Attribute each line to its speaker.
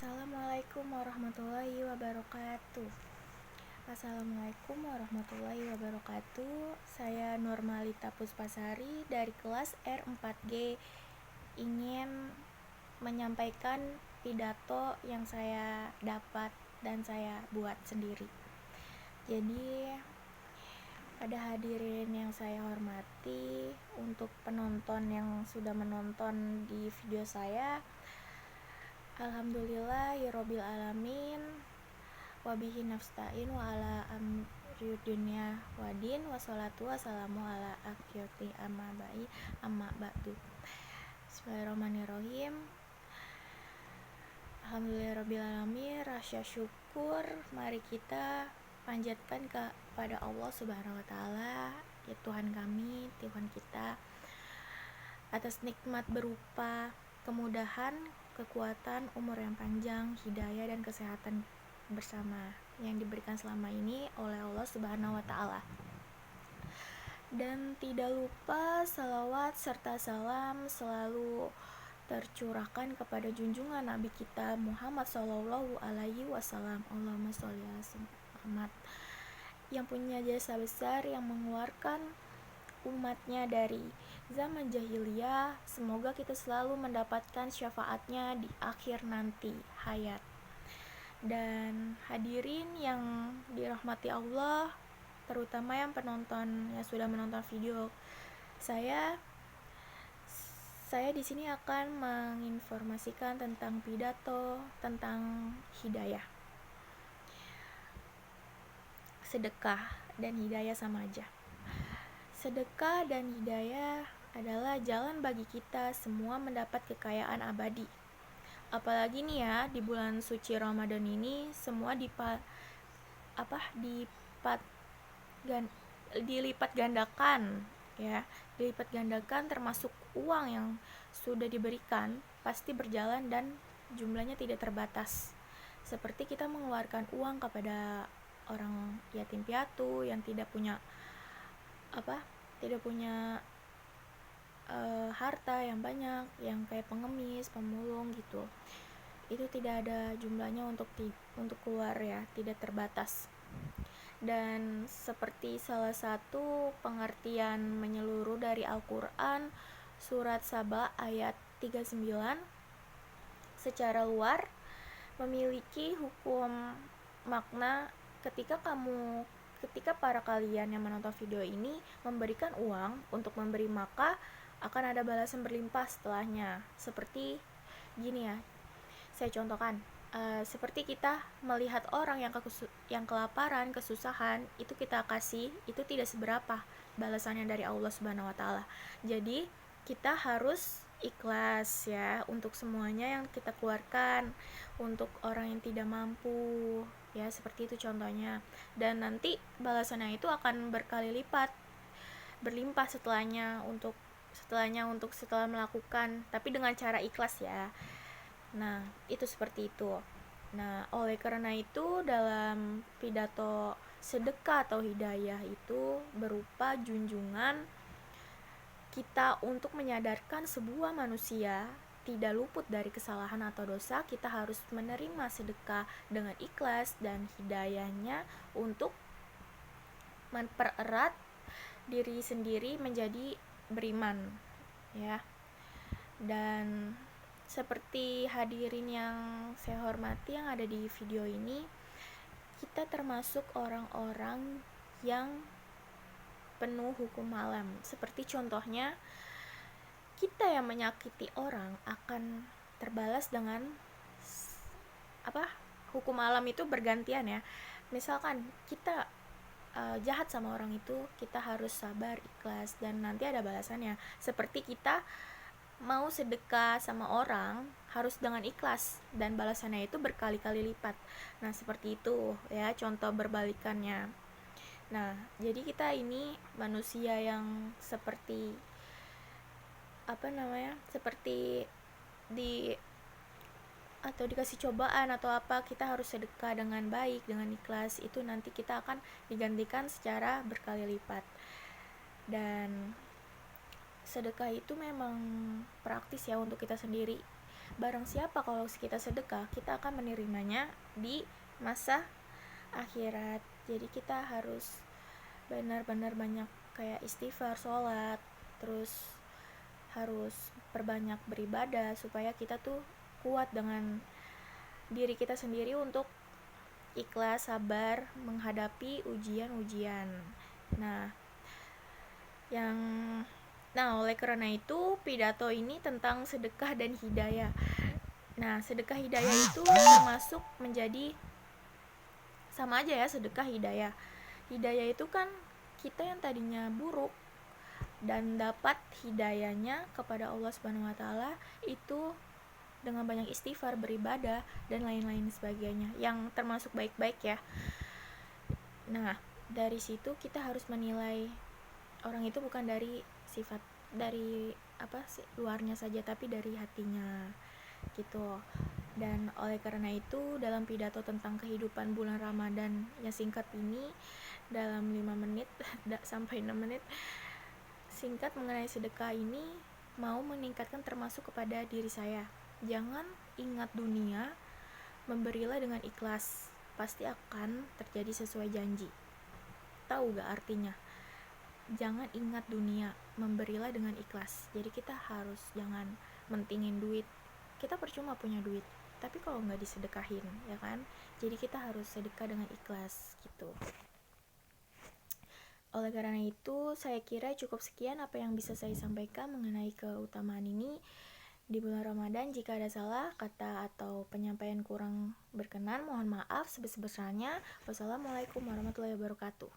Speaker 1: Assalamualaikum warahmatullahi wabarakatuh. Assalamualaikum warahmatullahi wabarakatuh. Saya Nurmalita Puspasari dari kelas R4G ingin menyampaikan pidato yang saya dapat dan saya buat sendiri. Jadi pada hadirin yang saya hormati, untuk penonton yang sudah menonton di video saya, alhamdulillahirabbil alamin, wabihi nasta'in wa ala amri dunya wadin, wassalatu wassalamu ala akhirati amma ba'du. Bismillahirrahmanirrahim. Alhamdulillahirabbil alamin, rasa syukur mari kita panjatkan kepada Allah Subhanahu wa taala, ya Tuhan kami, Tuhan kita, atas nikmat berupa kemudahan, kekuatan, umur yang panjang, hidayah dan kesehatan bersama yang diberikan selama ini oleh Allah Subhanahu wa taala. Dan tidak lupa salawat serta salam selalu tercurahkan kepada junjungan Nabi kita Muhammad sallallahu alaihi wasallam. Allahumma sholli ala Muhammad, yang punya jasa besar yang mengeluarkan umatnya dari zaman jahiliyah. Semoga kita selalu mendapatkan syafaatnya di akhir nanti hayat. Dan hadirin yang dirahmati Allah, terutama yang penonton yang sudah menonton video saya di sini akan menginformasikan tentang pidato tentang hidayah. Sedekah dan hidayah sama aja. Sedekah dan hidayah adalah jalan bagi kita semua mendapat kekayaan abadi. Apalagi nih ya, di bulan suci Ramadan ini semua dilipat gandakan ya. Dilipat gandakan, termasuk uang yang sudah diberikan pasti berjalan dan jumlahnya tidak terbatas. Seperti kita mengeluarkan uang kepada orang yatim piatu yang tidak punya harta yang banyak, yang kayak pengemis, pemulung gitu. Itu tidak ada jumlahnya untuk keluar ya, tidak terbatas. Dan seperti salah satu pengertian menyeluruh dari Al-Quran surat Saba ayat 39, secara luar memiliki hukum makna ketika para kalian yang menonton video ini memberikan uang untuk memberi, maka akan ada balasan berlimpah setelahnya. Seperti gini ya, saya contohkan. Seperti kita melihat orang yang kelaparan, kesusahan, itu kita kasih, itu tidak seberapa balasannya dari Allah Subhanahu wa taala. Jadi kita harus ikhlas ya untuk semuanya yang kita keluarkan untuk orang yang tidak mampu ya, seperti itu contohnya. Dan nanti balasannya itu akan berkali lipat, berlimpah setelah melakukan, tapi dengan cara ikhlas ya. Nah, itu seperti itu. Nah, oleh karena itu dalam pidato sedekah atau hidayah itu berupa junjungan kita untuk menyadarkan sebuah manusia tidak luput dari kesalahan atau dosa. Kita harus menerima sedekah dengan ikhlas, dan hidayahnya untuk mempererat diri sendiri menjadi beriman ya. Dan seperti hadirin yang saya hormati yang ada di video ini, kita termasuk orang-orang yang penuh hukum alam. Seperti contohnya, kita yang menyakiti orang akan terbalas dengan hukum alam itu bergantian ya. Misalkan kita jahat sama orang itu, kita harus sabar, ikhlas, dan nanti ada balasannya. Seperti kita mau sedekah sama orang harus dengan ikhlas, dan balasannya itu berkali-kali lipat. Nah, seperti itu ya contoh berbalikannya. Nah, jadi kita ini manusia yang seperti dikasih cobaan atau apa, kita harus sedekah dengan baik, dengan ikhlas. Itu nanti kita akan digantikan secara berkali lipat. Dan sedekah itu memang praktis ya untuk kita sendiri. barang siapa kalau kita sedekah, kita akan menerimanya di masa akhirat. Jadi kita harus benar-benar banyak kayak istighfar, sholat, terus harus perbanyak beribadah supaya kita tuh kuat dengan diri kita sendiri untuk ikhlas, sabar menghadapi ujian-ujian. Nah, yang oleh karena itu pidato ini tentang sedekah dan hidayah. Nah, sedekah hidayah itu termasuk menjadi sama aja ya, sedekah hidayah. Hidayah itu kan kita yang tadinya buruk dan dapat hidayahnya kepada Allah Subhanahu wa taala itu dengan banyak istighfar, beribadah dan lain-lain sebagainya yang termasuk baik-baik ya. Nah, dari situ kita harus menilai orang itu bukan dari sifat dari luarnya saja, tapi dari hatinya gitu. Dan oleh karena itu dalam pidato tentang kehidupan bulan Ramadan yang singkat ini, dalam 5 menit sampai 6 menit singkat mengenai sedekah ini, mau meningkatkan termasuk kepada diri saya. Jangan ingat dunia, memberilah dengan ikhlas, pasti akan terjadi sesuai janji. Tahu gak artinya? Jangan ingat dunia, memberilah dengan ikhlas. Jadi kita harus jangan mentingin duit. Kita percuma punya duit, tapi kalau nggak disedekahin, ya kan? Jadi kita harus sedekah dengan ikhlas gitu. Oleh karena itu, saya kira cukup sekian apa yang bisa saya sampaikan mengenai keutamaan ini di bulan Ramadan. Jika ada salah kata atau penyampaian kurang berkenan, mohon maaf sebesar-besarnya. Wassalamualaikum warahmatullahi wabarakatuh.